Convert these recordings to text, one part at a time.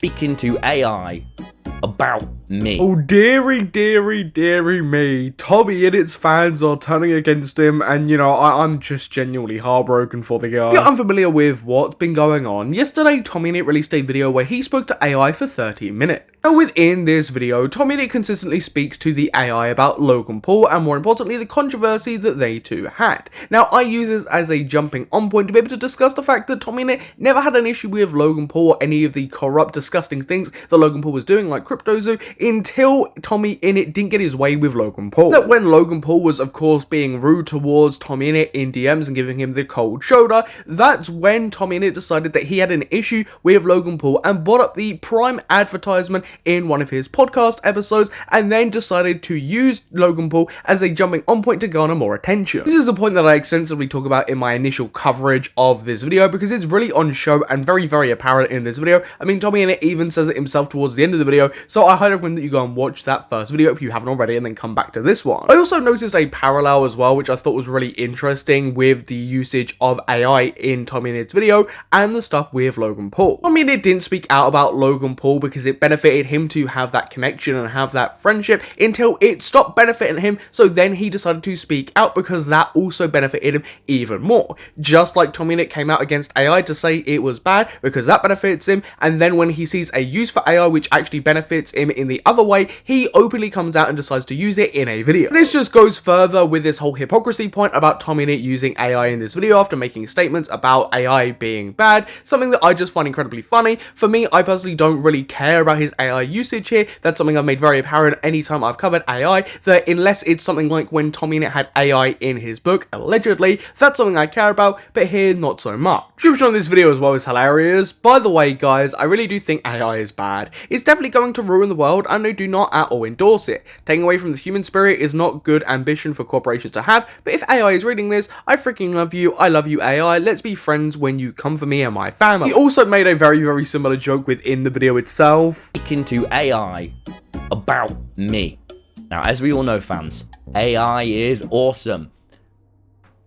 speaking to AI about me. Oh, dearie me. TommyInnit's fans are turning against him, and I'm just genuinely heartbroken for the guy. If you're unfamiliar with what's been going on, yesterday TommyInnit released a video where he spoke to AI for 30 minutes. And within this video, TommyInnit consistently speaks to the AI about Logan Paul, and more importantly, the controversy that they two had. Now, I use this as a jumping on point to be able to discuss the fact that TommyInnit never had an issue with Logan Paul or any of the corrupt, disgusting things that Logan Paul was doing, like CryptoZoo, until TommyInnit didn't get his way with Logan Paul. That when Logan Paul was, of course, being rude towards TommyInnit in DMs and giving him the cold shoulder, that's when TommyInnit decided that he had an issue with Logan Paul and brought up the prime advertisement in one of his podcast episodes, and then decided to use Logan Paul as a jumping on point to garner more attention. This is a point that I extensively talk about in my initial coverage of this video because it's really on show and very apparent in this video. I mean, TommyInnit even says it himself towards the end of the video, so I highly recommend that you go and watch that first video if you haven't already and then come back to this one. I also noticed a parallel as well, which I thought was really interesting with the usage of AI in TommyInnit's video and the stuff with Logan Paul. TommyInnit didn't speak out about Logan Paul because it benefited him to have that connection and have that friendship until it stopped benefiting him, so then he decided to speak out because that also benefited him even more. Just like TommyInnit came out against AI to say it was bad because that benefits him, and then when he sees a use for AI which actually benefits him in the other way, he openly comes out and decides to use it in a video. This just goes further with this whole hypocrisy point about TommyInnit using AI in this video after making statements about AI being bad, something that I just find incredibly funny. For me, I personally don't really care about his AI usage here. That's something I've made very apparent anytime I've covered AI, that unless it's something like when TommyInnit had AI in his book, allegedly, that's something I care about, but here, not so much. Description on this video as well is hilarious. By the way, guys, I really do think AI is bad. It's definitely going to ruin the world, and I do not at all endorse it. Taking away from the human spirit is not good ambition for corporations to have, but if AI is reading this, I freaking love you, I love you AI, let's be friends when you come for me and my family. He also made a very similar joke within the video itself. Speaking to AI about me. Now, as we all know, fans, AI is awesome.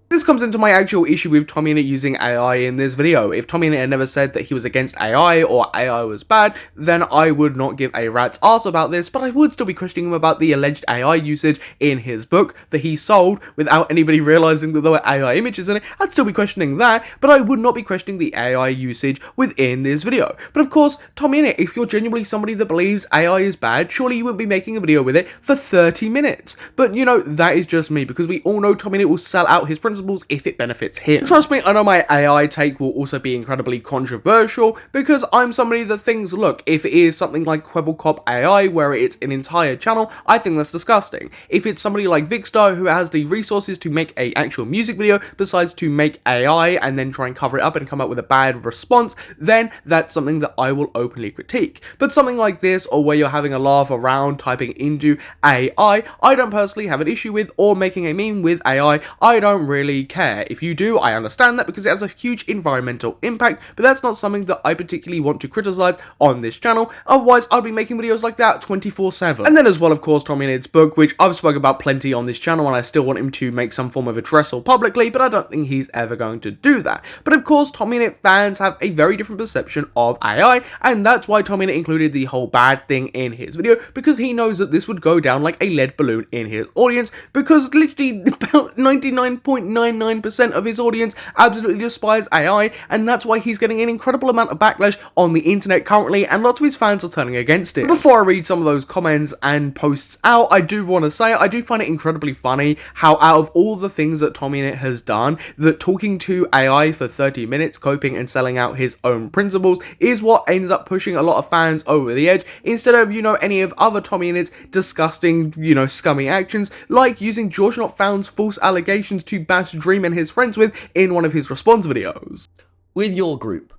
This comes into my actual issue with TommyInnit using AI in this video. If TommyInnit had never said that he was against AI or AI was bad, then I would not give a rat's ass about this, but I would still be questioning him about the alleged AI usage in his book that he sold without anybody realizing that there were AI images in it. I'd still be questioning that, but I would not be questioning the AI usage within this video. But of course, TommyInnit, if you're genuinely somebody that believes AI is bad, surely you wouldn't be making a video with it for 30 minutes. But that is just me, because we all know TommyInnit will sell out his principles if it benefits him. Trust me, I know my AI take will also be incredibly controversial, because I'm somebody that thinks, look, if it is something like Kwebbelkop AI, where it's an entire channel, I think that's disgusting. If it's somebody like Vicstar, who has the resources to make an actual music video, besides to make AI and then try and cover it up and come up with a bad response, then that's something that I will openly critique. But something like this, or where you're having a laugh around typing into AI, I don't personally have an issue with, or making a meme with AI, I don't really care. If you do, I understand that because it has a huge environmental impact, but that's not something that I particularly want to criticize on this channel. Otherwise, I'll be making videos like that 24/7. And then as well, of course, TommyInnit's book, which I've spoken about plenty on this channel, and I still want him to make some form of addressal publicly, but I don't think he's ever going to do that. But of course, TommyInnit fans have a very different perception of AI, and that's why TommyInnit included the whole bad thing in his video, because he knows that this would go down like a lead balloon in his audience, because literally about 99.99% of his audience absolutely despise AI, and that's why he's getting an incredible amount of backlash on the internet currently, and lots of his fans are turning against it. But before I read some of those comments and posts out, I do want to say I do find it incredibly funny how out of all the things that TommyInnit has done, that talking to AI for 30 minutes, coping and selling out his own principles is what ends up pushing a lot of fans over the edge, instead of, any of other TommyInnit's disgusting, scummy actions, like using George Not Found's false allegations to bash Dream and his friends with in one of his response videos. With your group,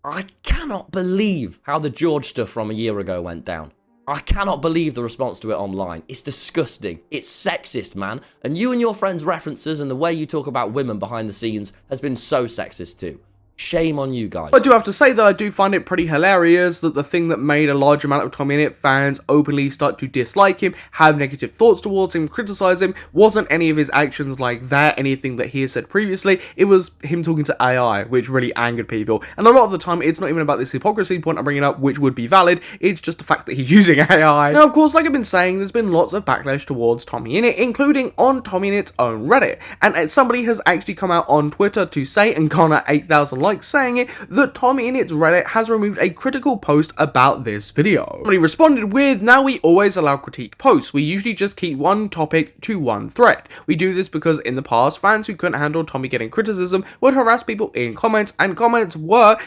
I cannot believe how the George stuff from a year ago went down. I cannot believe the response to it online. It's disgusting. It's sexist, man. And you and your friends' references and the way you talk about women behind the scenes has been so sexist too. Shame on you guys. I do have to say that I do find it pretty hilarious that the thing that made a large amount of TommyInnit fans openly start to dislike him, have negative thoughts towards him, criticize him, wasn't any of his actions like that, anything that he has said previously. It was him talking to AI, which really angered people. And a lot of the time, it's not even about this hypocrisy point I'm bringing up, which would be valid. It's just the fact that he's using AI. Now, of course, like I've been saying, there's been lots of backlash towards TommyInnit, including on TommyInnit's own Reddit. And somebody has actually come out on Twitter to say, and garner 8,000 likes saying it, that TommyInnit's Reddit has removed a critical post about this video. Somebody responded with, "Now we always allow critique posts. We usually just keep one topic to one thread. We do this because in the past, fans who couldn't handle Tommy getting criticism would harass people in comments, and comments were/are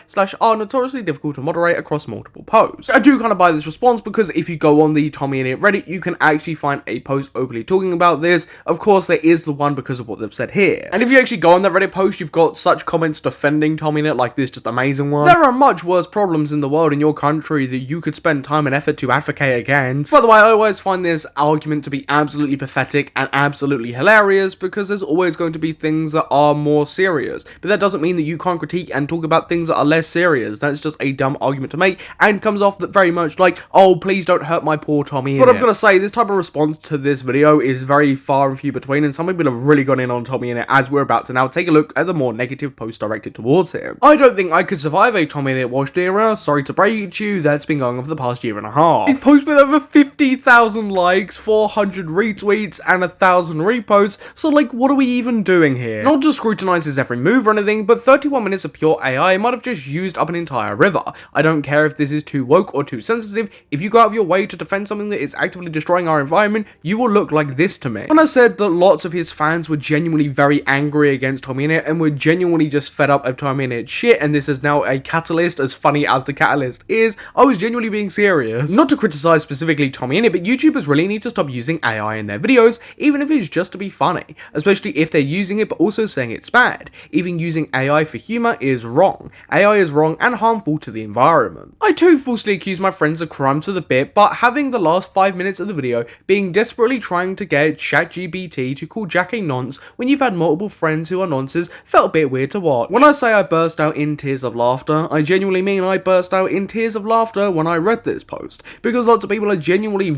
notoriously difficult to moderate across multiple posts." I do kind of buy this response because if you go on the TommyInnit Reddit, you can actually find a post openly talking about this. Of course, there is the one because of what they've said here. And if you actually go on that Reddit post, you've got such comments defending TommyInnit like this just amazing one. There are much worse problems in the world in your country that you could spend time and effort to advocate against. By the way, I always find this argument to be absolutely pathetic and absolutely hilarious because there's always going to be things that are more serious. But that doesn't mean that you can't critique and talk about things that are less serious. That's just a dumb argument to make and comes off that very much like, oh, please don't hurt my poor TommyInnit. But I've got to say, this type of response to this video is very far and few between, and some people have really gone in on TommyInnit, as we're about to now take a look at the more negative posts directed towards him. I don't think I could survive a TommyInnit watched era, sorry to break it to you, that's been going on for the past year and a half. It posts with over 50,000 likes, 400 retweets, and 1,000 reposts, so like, what are we even doing here? Not to scrutinize his every move or anything, but 31 minutes of pure AI might have just used up an entire river. I don't care if this is too woke or too sensitive, if you go out of your way to defend something that is actively destroying our environment, you will look like this to me. When I said that lots of his fans were genuinely very angry against TommyInnit and were genuinely just fed up of TommyInnit shit, and this is now a catalyst, as funny as the catalyst is, I was genuinely being serious. Not to criticize specifically TommyInnit, but YouTubers really need to stop using AI in their videos, even if it's just to be funny, especially if they're using it but also saying it's bad. Even using AI for humor is wrong. AI is wrong and harmful to the environment. I too falsely accuse my friends of crime to the bit, but having the last 5 minutes of the video being desperately trying to get ChatGPT to call Jack a nonce when you've had multiple friends who are nonces felt a bit weird to watch. When I say I burst out in tears of laughter, I genuinely mean I burst out in tears of laughter when I read this post, because lots of people are genuinely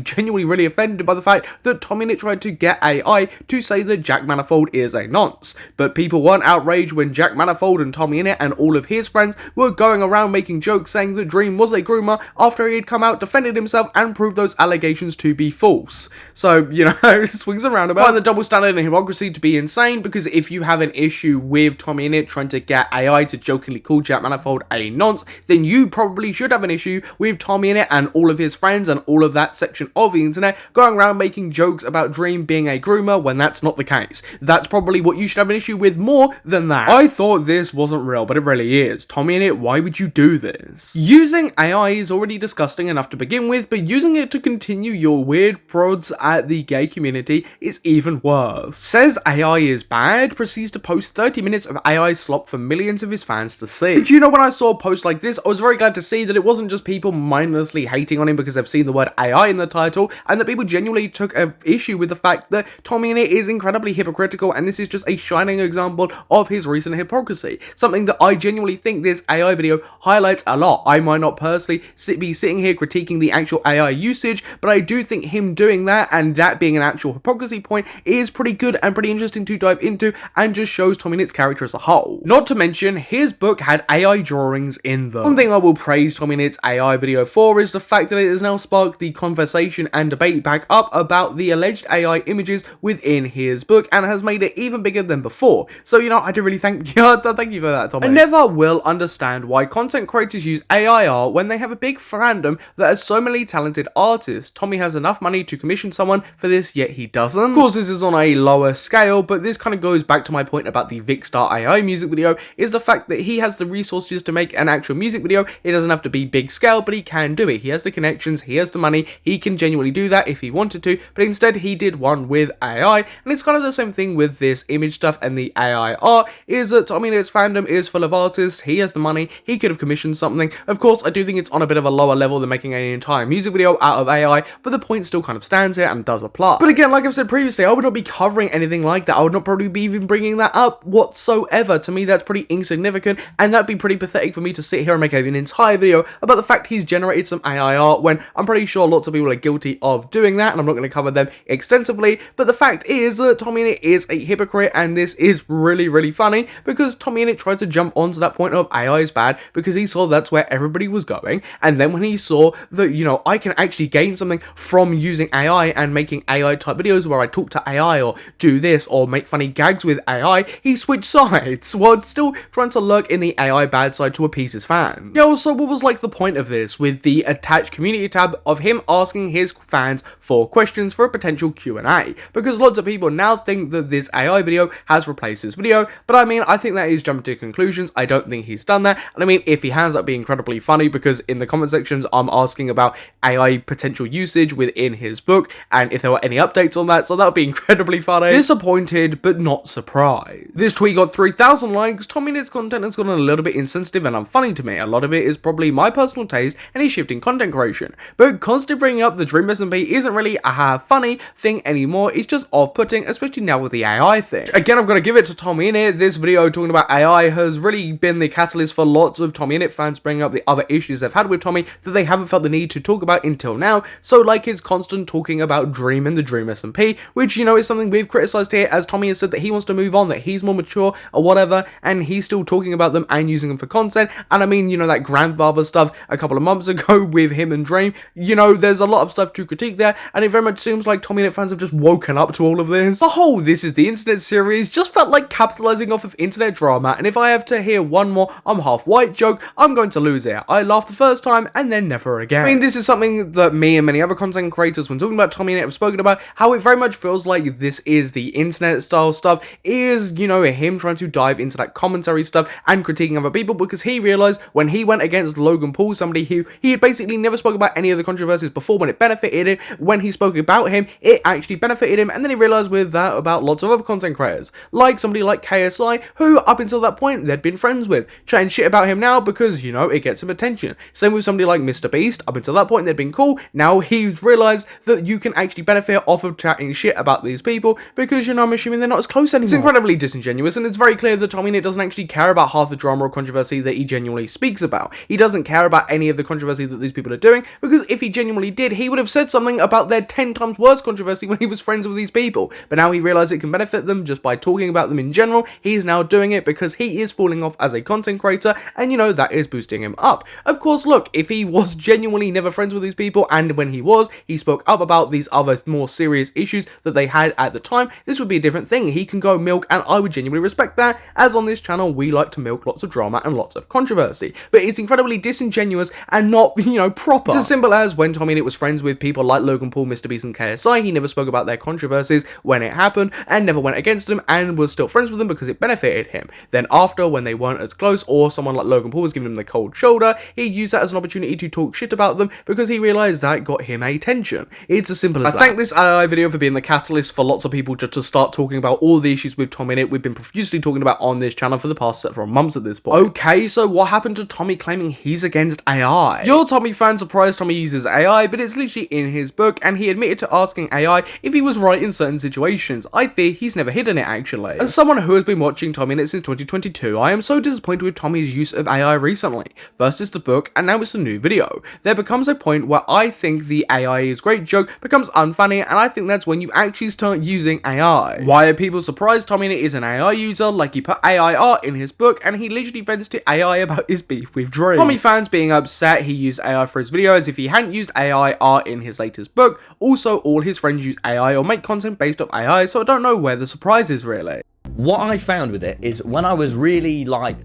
really offended by the fact that TommyInnit tried to get AI to say that Jack Manifold is a nonce, but people weren't outraged when Jack Manifold and TommyInnit and all of his friends were going around making jokes saying that Dream was a groomer after he had come out, defended himself, and proved those allegations to be false. So, you know, swings and roundabouts. I find the double standard and hypocrisy to be insane, because if you have an issue with TommyInnit trying to get AI to jokingly call Jack Manifold a nonce, then you probably should have an issue with TommyInnit and all of his friends and all of that section of the internet going around making jokes about Dream being a groomer when that's not the case. That's probably what you should have an issue with more than that. I thought this wasn't real, but it really is. TommyInnit, why would you do this? Using AI is already disgusting enough to begin with, but using it to continue your weird prods at the gay community is even worse. Says AI is bad, proceeds to post 30 minutes of AI slop for millions of his fans to see. But you know, when I saw a post like this, I was very glad to see that it wasn't just people mindlessly hating on him because they've seen the word AI in the title, and that people genuinely took an issue with the fact that TommyInnit is incredibly hypocritical, and this is just a shining example of his recent hypocrisy. Something that I genuinely think this AI video highlights a lot. I might not personally be sitting here critiquing the actual AI usage, but I do think him doing that, and that being an actual hypocrisy point, is pretty good and pretty interesting to dive into, and just shows TommyInnit's character as a whole. Not to mention, his book had AI drawings in them. One thing I will praise TommyInnit's AI video for is the fact that it has now sparked the conversation and debate back up about the alleged AI images within his book, and has made it even bigger than before. So, you know, I do really thank you for that, Tommy. I never will understand why content creators use AI art when they have a big fandom that has so many talented artists. Tommy has enough money to commission someone for this, yet he doesn't. Of course, this is on a lower scale, but this kind of goes back to my point about the Vicstar AI music video, is the fact that he has the resources to make an actual music video. It doesn't have to be big scale, but he can do it. He has the connections, he has the money, he can genuinely do that if he wanted to, but instead he did one with AI, and it's kind of the same thing with this image stuff and the AI art, is that TommyInnit's fandom is full of artists, he has the money, he could have commissioned something. Of course, I do think it's on a bit of a lower level than making an entire music video out of AI, but the point still kind of stands here and does apply. But again, like I've said previously, I would not be covering anything like that. I would not probably be even bringing that up whatsoever. To me, that's pretty insignificant insignificant, and that'd be pretty pathetic for me to sit here and make an entire video about the fact he's generated some AI art when I'm pretty sure lots of people are guilty of doing that, and I'm not going to cover them extensively. But the fact is that TommyInnit is a hypocrite, and this is really funny because TommyInnit tried to jump onto that point of AI is bad because he saw that's where everybody was going, and then when he saw that, you know, I can actually gain something from using AI and making AI type videos where I talk to AI or do this or make funny gags with AI, he switched sides while still trying to lurk in the AI bad side to appease his fans. Yeah, so what was like the point of this with the attached community tab of him asking his fans for questions for a potential Q&A? Because lots of people now think that this AI video has replaced his video, but I mean, I think that is jumping to conclusions. I don't think he's done that, and I mean, if he has, that'd be incredibly funny because in the comment sections I'm asking about AI potential usage within his book and if there were any updates on that, so that would be incredibly funny. Disappointed but not surprised. This tweet got 3,000 likes. TommyInnit's content has gotten a little bit insensitive and unfunny to me. A lot of it is probably my personal taste and his shifting content creation, but constantly bringing up the Dream SMP isn't really a funny thing anymore. It's just off-putting, especially now with the AI thing. Again, I've got to give it to TommyInnit. This video talking about AI has really been the catalyst for lots of TommyInnit fans bringing up the other issues they've had with Tommy that they haven't felt the need to talk about until now. So like his constant talking about Dream and the Dream SMP, which, you know, is something we've criticized here, as Tommy has said that he wants to move on, that he's more mature or whatever, and he's still talking about them and using them for content. And I mean, you know, that grandfather stuff a couple of months ago with him and Dream, you know, there's a lot of stuff to critique there, and it very much seems like TommyInnit fans have just woken up to all of this. The whole This Is the Internet series just felt like capitalizing off of internet drama, and if I have to hear one more I'm half white joke, I'm going to lose it. I laughed the first time and then never again. I mean, this is something that me and many other content creators when talking about TommyInnit have spoken about, how it very much feels like This Is the Internet style stuff is, you know, him trying to dive into that commentary stuff and critiquing other people, because he realized when he went against Logan Paul, somebody who he had basically never spoke about any of the controversies before, when it benefited him, when he spoke about him, it actually benefited him, and then he realized with that about lots of other content creators, like somebody like KSI, who up until that point they'd been friends with, chatting shit about him now because, you know, it gets him attention. Same with somebody like Mr. Beast, up until that point they'd been cool, now he's realized that you can actually benefit off of chatting shit about these people because, you know, I'm assuming they're not as close anymore. It's incredibly disingenuous, and it's very clear that TommyInnit doesn't actually care about half the drama or controversy that he genuinely speaks about. He doesn't care about any of the controversy that these people are doing, because if he genuinely did, he would have said something about their 10 times worse controversy when he was friends with these people. But now he realized it can benefit them just by talking about them in general. He's now doing it because he is falling off as a content creator, and, you know, that is boosting him up. Of course, look, if he was genuinely never friends with these people, and when he was, he spoke up about these other more serious issues that they had at the time, this would be a different thing. He can go milk, and I would genuinely respect that, as on this channel we like to milk lots of drama and lots of controversy. But it's incredibly disingenuous and not, you know, proper. It's as simple as when TommyInnit was friends with people like Logan Paul, Mr. Beast and KSI, he never spoke about their controversies when it happened and never went against them, and was still friends with them because it benefited him. Then after, when they weren't as close, or someone like Logan Paul was giving him the cold shoulder, he used that as an opportunity to talk shit about them because he realized that got him attention. It's as simple as that. I thank this AI video for being the catalyst for lots of people just to start talking about all the issues with TommyInnit we've been profusely talking about on this channel for the past several months at this point. Okay, so what happened to Tommy claiming he's against AI? Your Tommy fan surprised Tommy uses AI, but it's literally in his book, and he admitted to asking AI if he was right in certain situations. I fear he's never hidden it, actually. As someone who has been watching TommyInnit since 2022, I am so disappointed with Tommy's use of AI recently. First it's the book, and now it's the new video. There becomes a point where I think the AI is great joke becomes unfunny, and I think that's when you actually start using AI. Why are people surprised TommyInnit is an AI user? Like, he put AI art in his book, and he literally vents to AI about his beef with Dream. Tommy fans being upset he used AI for his video, as if he hadn't used AI art in his latest book. Also, all his friends use AI or make content based off AI, so I don't know where the surprise is really. What I found with it is when I was really, like,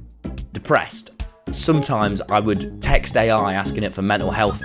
depressed, sometimes I would text AI asking it for mental health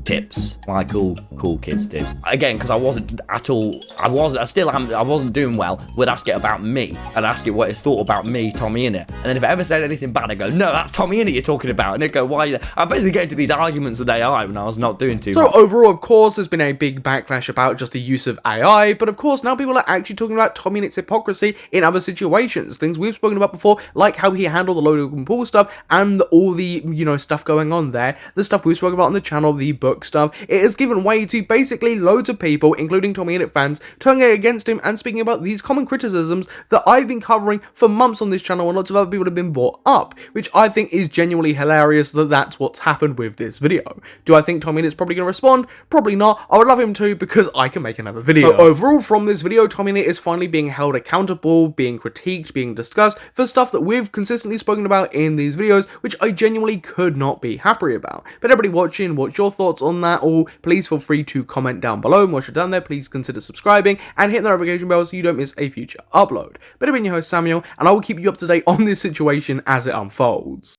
tips, like all cool kids do. Again, because I wasn't at all, I wasn't doing well, would ask it about me, and ask it what it thought about me, TommyInnit. And then if it ever said anything bad, I'd go, no, that's TommyInnit you're talking about. And it'd go, why? I basically get into these arguments with AI when I was not doing too much. So overall, of course, there's been a big backlash about just the use of AI, but of course, now people are actually talking about TommyInnit's hypocrisy in other situations. Things we've spoken about before, like how he handled the Logan Paul stuff, and all the, you know, stuff going on there. The stuff we've spoken about on the channel, the book woke stuff, it has given way to basically loads of people, including TommyInnit fans, turning against him and speaking about these common criticisms that I've been covering for months on this channel and lots of other people have been brought up, which I think is genuinely hilarious that that's what's happened with this video. Do I think TommyInnit's probably going to respond? Probably not. I would love him to because I can make another video. So overall from this video, TommyInnit is finally being held accountable, being critiqued, being discussed for stuff that we've consistently spoken about in these videos, which I genuinely could not be happy about. But everybody watching, what's your thoughts on that all? Please feel free to comment down below, and once you're done there, please consider subscribing and hit the notification bell so you don't miss a future upload. But I've been your host Samuel, and I will keep you up to date on this situation as it unfolds.